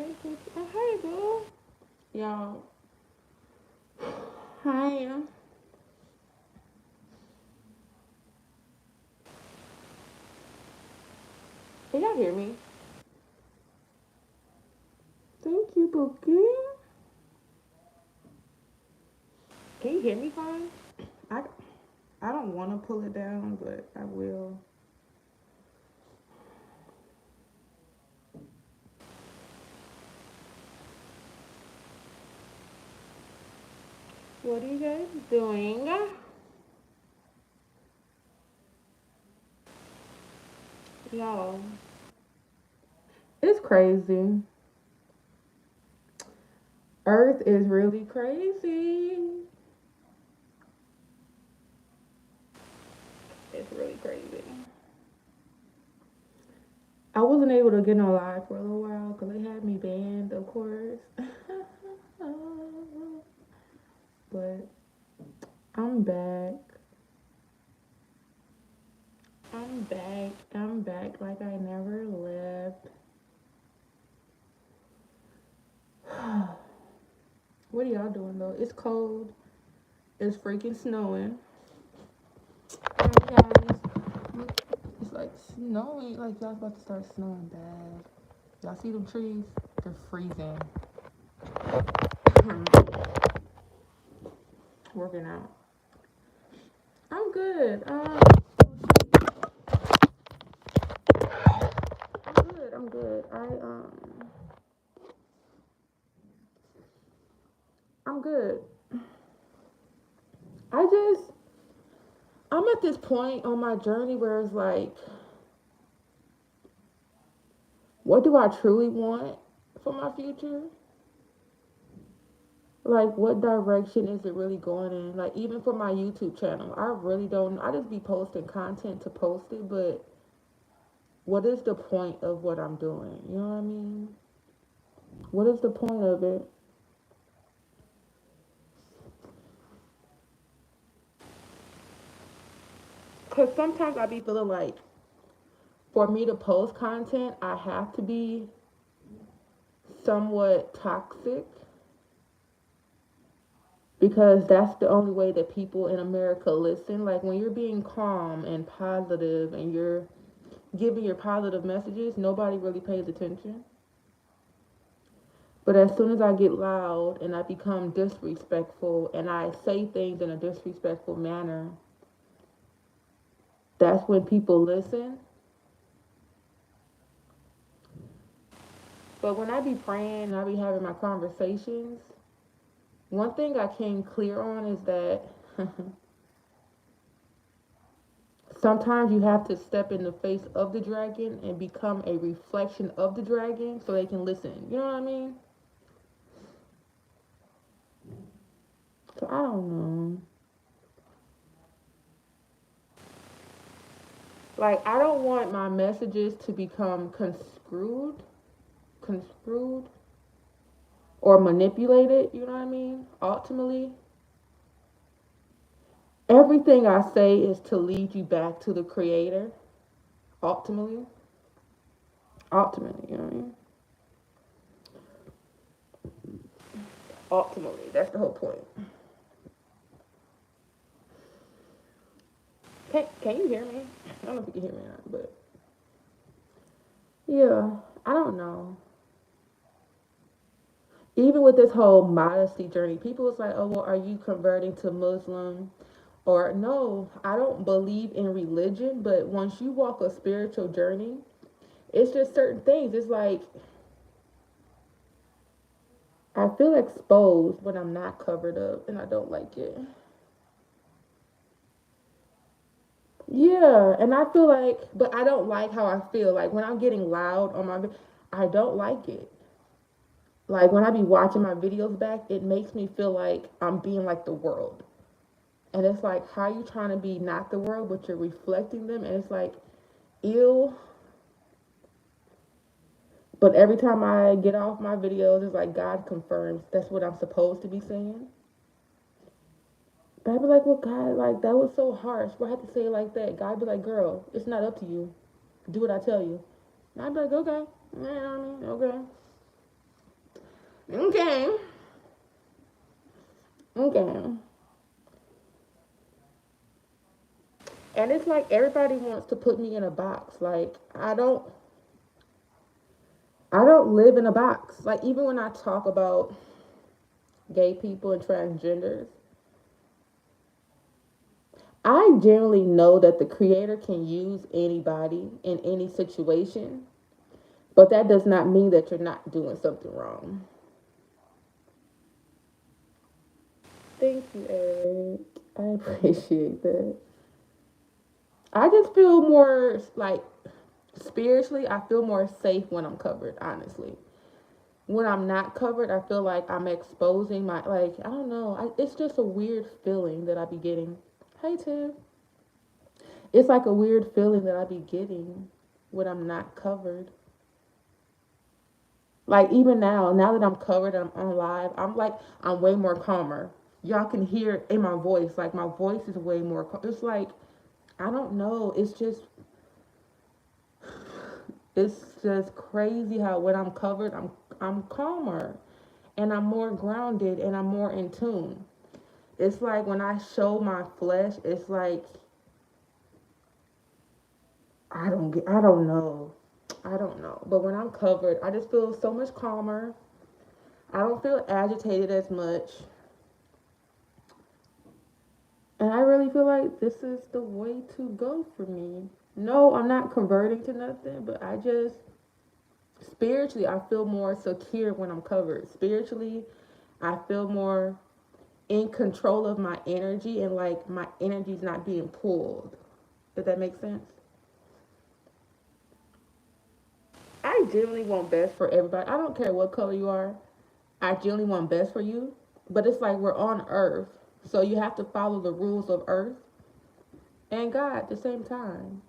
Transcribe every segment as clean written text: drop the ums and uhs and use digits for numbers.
Oh, hey, boo. Y'all. Hi. Can y'all hear me? Thank you, Bookie. Can you hear me fine? I, I don't want to pull it down, but I will. What are you guys doing? Y'all. It's crazy. Earth is really crazy. It's really crazy. I wasn't able to get on live for a little while because they had me banned, of course. But I'm back. I'm back. I'm back like I never left. What are y'all doing though? It's cold. It's freaking snowing. Guys, it's like snowing. Like y'all about to start snowing bad. Y'all see them trees? They're freezing. Working out. I'm good. I'm good. I'm good. I'm good. I just I'm at this point on my journey where it's like, what do I truly want for my future? Like, what direction is it really going in? Like, even for my YouTube channel, I really don't. I just be posting content to post it, but what is the point of what I'm doing? You know what I mean? What is the point of it? Because sometimes I be feeling like for me to post content, I have to be somewhat toxic because that's the only way that people in America listen. Like when you're being calm and positive and you're giving your positive messages, nobody really pays attention. But as soon as I get loud and I become disrespectful and I say things in a disrespectful manner, that's when people listen. But when I be praying and I be having my conversations, one thing I came clear on is that sometimes you have to step in the face of the dragon and become a reflection of the dragon so they can listen. You know what I mean? So I don't know. Like I don't want my messages to become construed or manipulated, you know what I mean? Ultimately, everything I say is to lead you back to the creator. Ultimately, ultimately, you know what I mean? Ultimately, that's the whole point. Can you hear me? I don't know if you can hear me or not, but yeah, I don't know. Even with this whole modesty journey, people was like, "Oh, well, are you converting to Muslim?" Or no, I don't believe in religion, but once you walk a spiritual journey, it's just certain things. It's like I feel exposed when I'm not covered up, and I don't like it. Yeah, and I feel like, but I don't like how I feel. Like when I'm getting loud on my, I don't like it. Like when I be watching my videos back, it makes me feel like I'm being like the world. And it's like, how you trying to be not the world, but you're reflecting them? And it's like, ew. But every time I get off my videos, it's like God confirms that's what I'm supposed to be saying. But I'd be like, well, God, like, that was so harsh. Why I have to say it like that? God be like, girl, it's not up to you. Do what I tell you. And I'd be like, okay. You know what I mean? Okay. Okay. Okay. And it's like everybody wants to put me in a box. Like I don't live in a box. Like even when I talk about gay people and transgenders, I generally know that the creator can use anybody in any situation, but that does not mean that you're not doing something wrong. Thank you, Eric. I appreciate that. I just feel more like spiritually, I feel more safe when I'm covered, honestly. When I'm not covered, I feel like I'm exposing my, like, I don't know. It's just a weird feeling that I be getting. Hey, Tim. It's like a weird feeling that I be getting when I'm not covered. Like, even now that I'm covered and I'm on live, I'm way more calmer. Y'all can hear in my voice, like, my voice is way more, it's like, I don't know. It's just crazy how when I'm covered, I'm calmer and I'm more grounded and I'm more in tune. It's like when I show my flesh, it's like I don't know. I don't know. But when I'm covered, I just feel so much calmer. I don't feel agitated as much. And I really feel like this is the way to go for me. No, I'm not converting to nothing, but I just spiritually I feel more secure when I'm covered. Spiritually, I feel more in control of my energy and like my energy's not being pulled. If that makes sense. I generally want best for everybody. I don't care what color you are. I generally want best for you. But it's like we're on earth. So you have to follow the rules of earth and God at the same time.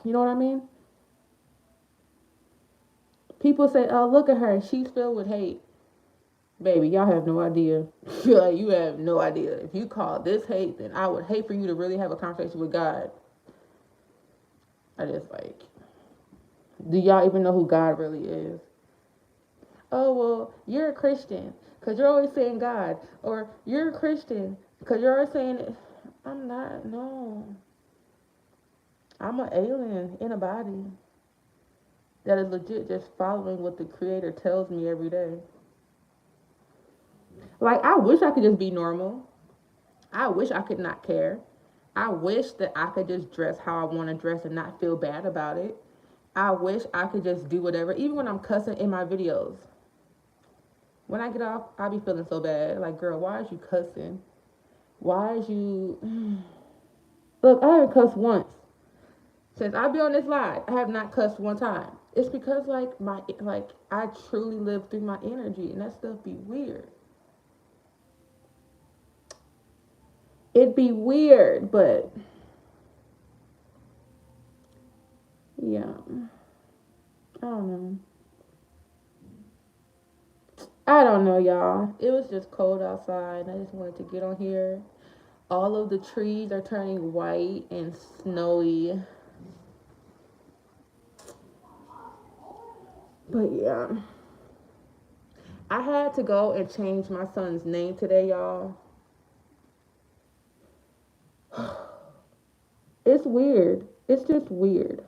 You know what I mean? People say, oh, look at her. She's filled with hate. Baby, y'all have no idea. Like, you have no idea. If you call this hate, then I would hate for you to really have a conversation with God. I just like, do y'all even know who God really is? Oh, well, you're a Christian because you're always saying God. Or you're a Christian because you're always saying, I'm not, no. I'm an alien in a body that is legit just following what the Creator tells me every day. Like, I wish I could just be normal. I wish I could not care. I wish that I could just dress how I want to dress and not feel bad about it. I wish I could just do whatever, even when I'm cussing in my videos. When I get off, I be feeling so bad. Like, girl, why is you cussing? Why is you. Look, I haven't cussed once. Since I've been on this live, I have not cussed one time. It's because, like, I truly live through my energy, and that stuff be weird. It'd be weird, but yeah. I don't know. I don't know, y'all. It was just cold outside. And I just wanted to get on here. All of the trees are turning white and snowy. But yeah. I had to go and change my son's name today, y'all. It's weird. It's just weird.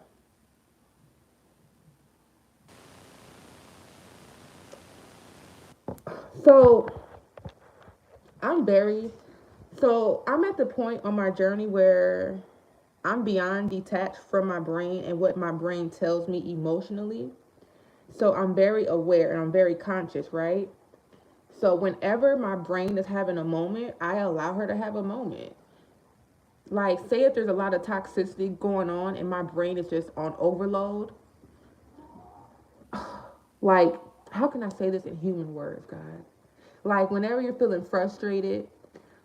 So I'm very I'm at the point on my journey where I'm beyond detached from my brain and what my brain tells me emotionally. So I'm very aware and I'm very conscious, right? So whenever my brain is having a moment, I allow her to have a moment. Like, say if there's a lot of toxicity going on and my brain is just on overload, like, how can I say this in human words, God? Like, whenever you're feeling frustrated,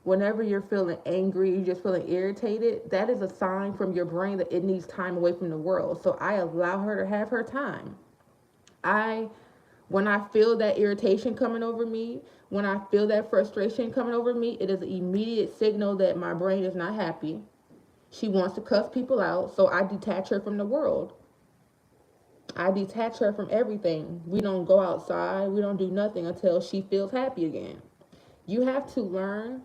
whenever you're feeling angry, you're just feeling irritated, that is a sign from your brain that it needs time away from the world. So I allow her to have her time. I When I feel that irritation coming over me, when I feel that frustration coming over me, it is an immediate signal that my brain is not happy. She wants to cuss people out, so I detach her from the world. I detach her from everything. We don't go outside. We don't do nothing until she feels happy again. You have to learn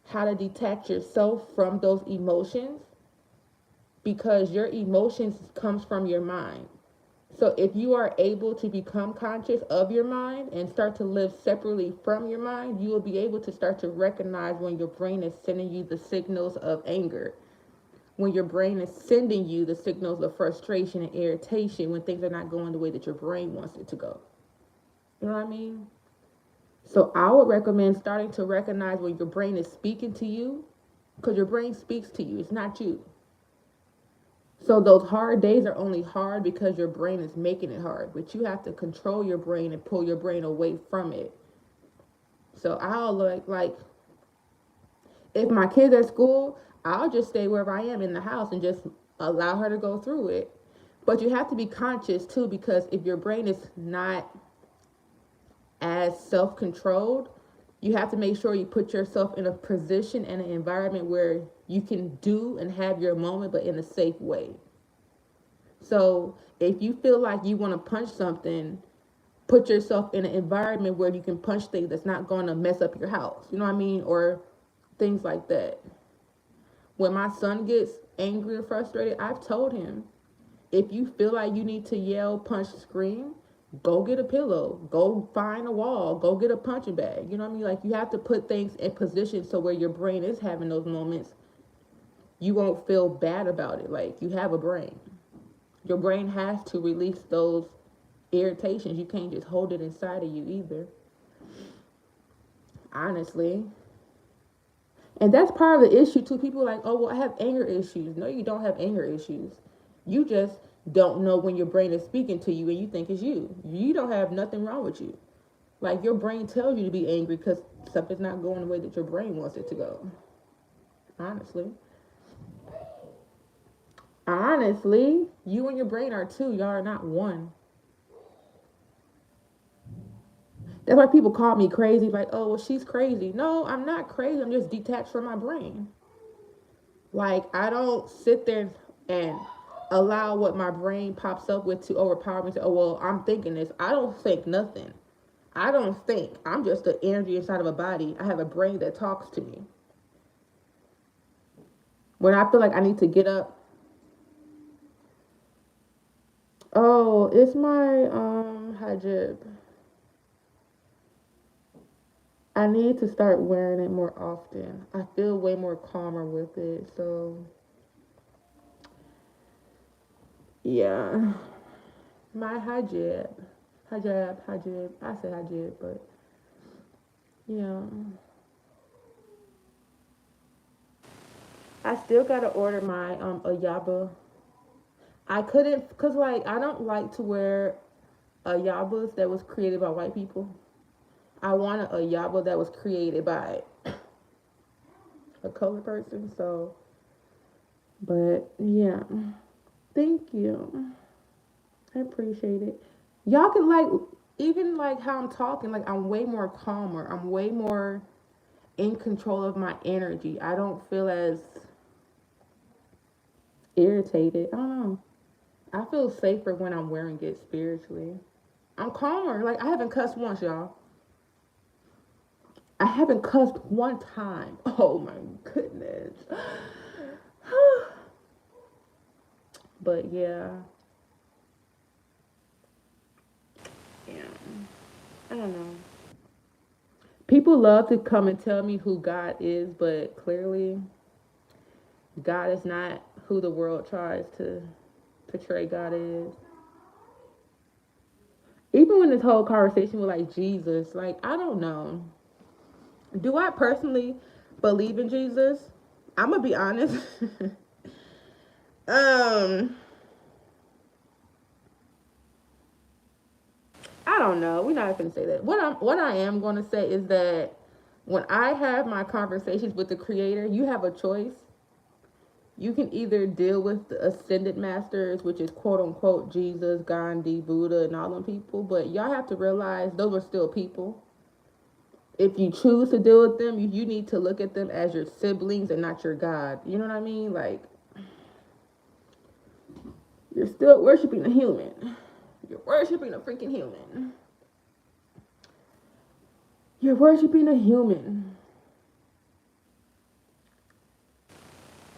how to detach yourself from those emotions because your emotions comes from your mind. So if you are able to become conscious of your mind and start to live separately from your mind, you will be able to start to recognize when your brain is sending you the signals of anger, when your brain is sending you the signals of frustration and irritation when things are not going the way that your brain wants it to go. You know what I mean? So I would recommend starting to recognize when your brain is speaking to you, because your brain speaks to you, it's not you. So those hard days are only hard because your brain is making it hard, but you have to control your brain and pull your brain away from it. So I'll like if my kid's at school, I'll just stay wherever I am in the house and just allow her to go through it. But you have to be conscious too, because if your brain is not as self-controlled, you have to make sure you put yourself in a position and an environment where you can do and have your moment, but in a safe way. So if you feel like you want to punch something, put yourself in an environment where you can punch things that's not going to mess up your house. You know what I mean? Or things like that. When my son gets angry or frustrated, I've told him, if you feel like you need to yell, punch, scream, go get a pillow, go find a wall, go get a punching bag. You know what I mean? Like you have to put things in position so where your brain is having those moments, you won't feel bad about it. Like you have a brain. Your brain has to release those irritations. You can't just hold it inside of you either. Honestly. And that's part of the issue too. People are like, oh, well, I have anger issues. No, you don't have anger issues. You just don't know when your brain is speaking to you and you think it's you. You don't have nothing wrong with you. Like your brain tells you to be angry because something's not going the way that your brain wants it to go. Honestly. Honestly, you and your brain are two. Y'all are not one. That's why people call me crazy. Like, oh, well, she's crazy. No, I'm not crazy. I'm just detached from my brain. Like, I don't sit there and allow what my brain pops up with to overpower me and say, oh, well, I'm thinking this. I don't think nothing. I don't think. I'm just the energy inside of a body. I have a brain that talks to me. When I feel like I need to get up, oh, it's my hijab. I need to start wearing it more often. I feel way more calmer with it. So, yeah. My hijab. Hijab. I say hijab, but yeah. I still gotta order my a Yaba. I couldn't, cause like I don't like to wear a Yabas that was created by white people. I wanted a Yaba that was created by a colored person. So, but yeah, thank you. I appreciate it. Y'all can like even like how I'm talking. Like I'm way more calmer. I'm way more in control of my energy. I don't feel as irritated. I don't know. I feel safer when I'm wearing it spiritually. I'm calmer. Like I haven't cussed once, y'all. I haven't cussed one time. Oh my goodness. But yeah. Yeah. I don't know. People love to come and tell me who God is, but clearly God is not who the world tries to portray God is. Even when this whole conversation with like Jesus, like I don't know. Do I personally believe in Jesus? I'm gonna be honest. um, I don't know. We're not gonna say that. What I am gonna say is that when I have my conversations with the Creator, you have a choice. You can either deal with the ascended masters, which is quote unquote Jesus, Gandhi, Buddha, and all them people, but y'all have to realize those are still people. If you choose to deal with them, you need to look at them as your siblings and not your God. You know what I mean? Like, you're still worshiping a human. You're worshiping a freaking human. You're worshiping a human.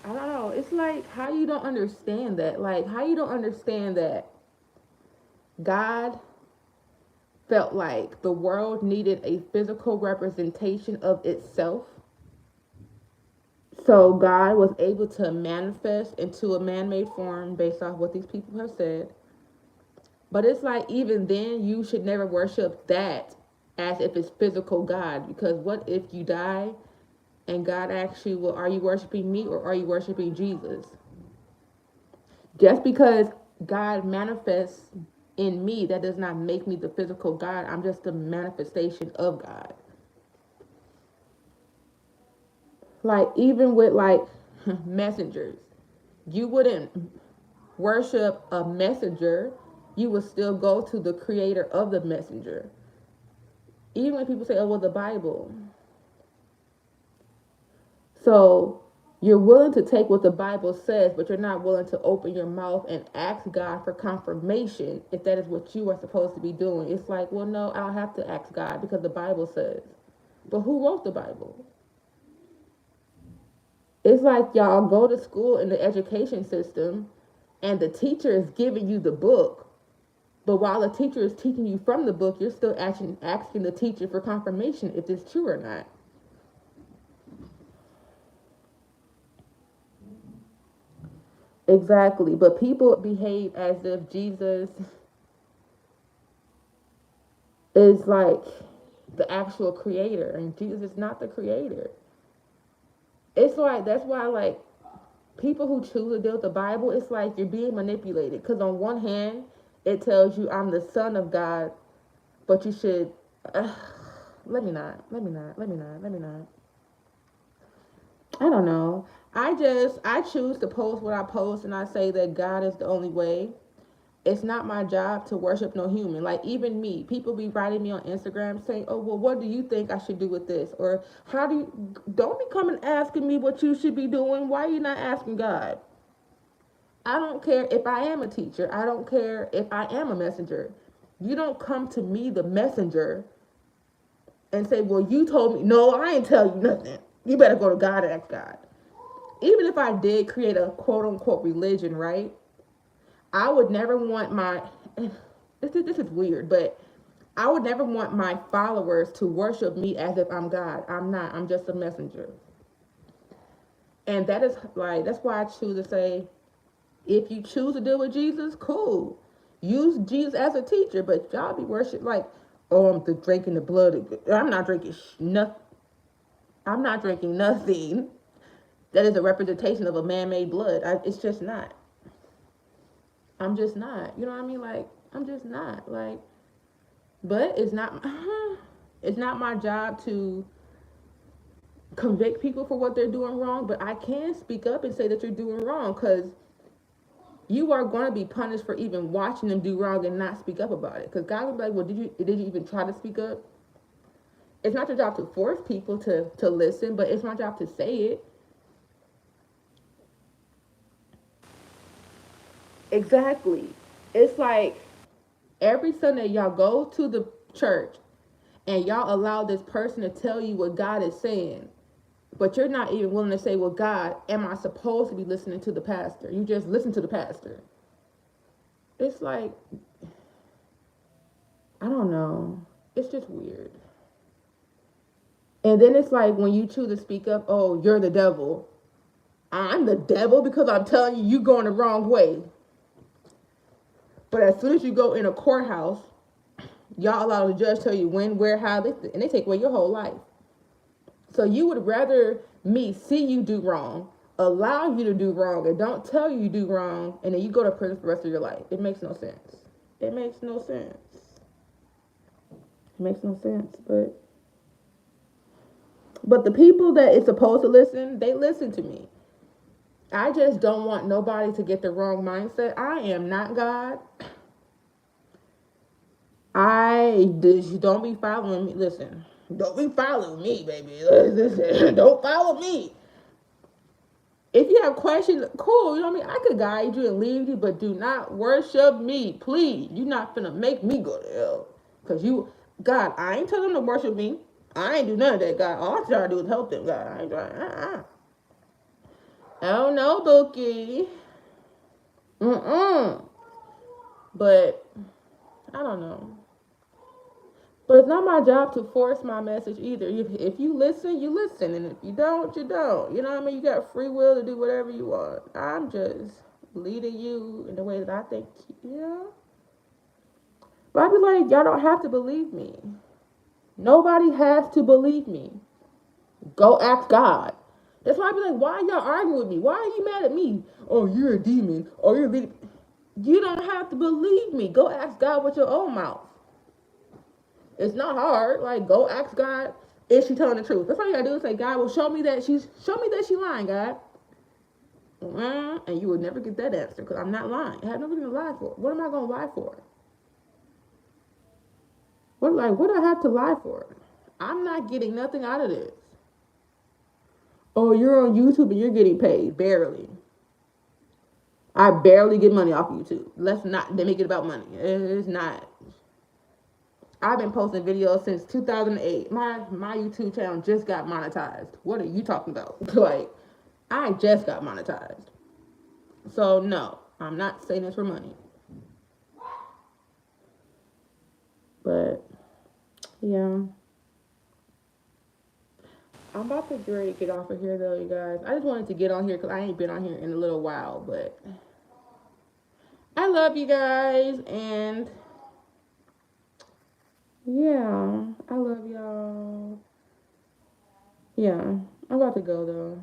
I don't know. It's like how you don't understand that. Like how you don't understand that God felt like the world needed a physical representation of itself. So God was able to manifest into a man-made form based off what these people have said. But it's like even then you should never worship that as if it's physical God, because what if you die and God asks you, well, are you worshiping me or are you worshiping Jesus? Just because God manifests in me, that does not make me the physical God. I'm just a manifestation of God. Like even with like messengers, you wouldn't worship a messenger, you would still go to the creator of the messenger. Even when people say, oh, well, the Bible. So you're willing to take what the Bible says, but you're not willing to open your mouth and ask God for confirmation if that is what you are supposed to be doing. It's like, well, no, I don't have to ask God because the Bible says. But who wrote the Bible? It's like y'all go to school in the education system and the teacher is giving you the book. But while the teacher is teaching you from the book, you're still asking the teacher for confirmation if it's true or not. Exactly. But people behave as if Jesus is like the actual creator, and Jesus is not the creator. It's like, that's why, like, people who choose to deal with the Bible, it's like you're being manipulated. Because on one hand, it tells you I'm the son of God, but you should. Let me not. I don't know. I choose to post what I post, and I say that God is the only way. It's not my job to worship no human. Like even me, people be writing me on Instagram saying, "Oh, well, what do you think I should do with this?" Or how do you? Don't be coming asking me what you should be doing. Why are you not asking God? I don't care if I am a teacher. I don't care if I am a messenger. You don't come to me, the messenger, and say, well, you told me. No, I ain't tell you nothing. You better go to God and ask God. Even if I did create a quote unquote religion, right? I would never want my, this is weird, but I would never want my followers to worship me as if I'm God. I'm not. I'm just a messenger. And that is like, that's why I choose to say, if you choose to deal with Jesus, cool. Use Jesus as a teacher, but y'all be worship like, oh, I'm drinking the blood. I'm not drinking nothing. I'm not drinking nothing that is a representation of a man-made blood. It's just not. I'm just not. You know what I mean? Like, I'm just not. Like, but it's not. It's not my job to convict people for what they're doing wrong. But I can speak up and say that you're doing wrong, because you are going to be punished for even watching them do wrong and not speak up about it. Because God will be like, well, did you even try to speak up? It's not your job to force people to listen, but it's my job to say it. Exactly. It's like every Sunday y'all go to the church and y'all allow this person to tell you what God is saying, but you're not even willing to say, well, God, am I supposed to be listening to the pastor? You just listen to the pastor. It's like, I don't know. It's just weird. And then it's like when you choose to speak up, oh, you're the devil. I'm the devil because I'm telling you, you're going the wrong way. But as soon as you go in a courthouse, y'all allow the judge to tell you when, where, how, and they take away your whole life. So you would rather me see you do wrong, allow you to do wrong, and don't tell you do wrong, and then you go to prison for the rest of your life. It makes no sense. It makes no sense. It makes no sense. But the people that is supposed to listen, they listen to me. I just don't want nobody to get the wrong mindset. I am not God. Don't be following me. Listen, don't be following me, baby. Listen, don't follow me. If you have questions, cool. You know what I mean? I could guide you and lead you, but do not worship me, please. You're not finna make me go to hell, cause you, God, I ain't telling them to worship me. I ain't do none of that, God. All I try to do is help them, God. I ain't trying. Oh no, Bookie. Mm. But I don't know. But it's not my job to force my message either. If you listen, you listen, and if you don't, you don't. You know what I mean? You got free will to do whatever you want. I'm just leading you in the way that I think, you know. But I'd be like, y'all don't have to believe me. Nobody has to believe me. Go ask God. That's why I'd be like, why y'all arguing with me? Why are you mad at me? Oh, you're a demon. Oh, you're a demon. You don't have to believe me. Go ask God with your own mouth. It's not hard. Like, go ask God, is she telling the truth? That's all you gotta do is say, God, well, show me that she lying, God. And you would never get that answer because I'm not lying. I have nothing to lie for. What am I gonna lie for? What do I have to lie for? I'm not getting nothing out of this. Oh, you're on YouTube and you're getting paid. Barely. I barely get money off YouTube. Let's not make it about money. It's not. I've been posting videos since 2008. My YouTube channel just got monetized. What are you talking about? Like, I just got monetized. So no, I'm not saying this for money. But yeah, I'm about to get off of here though, you guys. I just wanted to get on here because I ain't been on here in a little while. But I love you guys, and yeah, I love y'all. Yeah, I'm about to go though.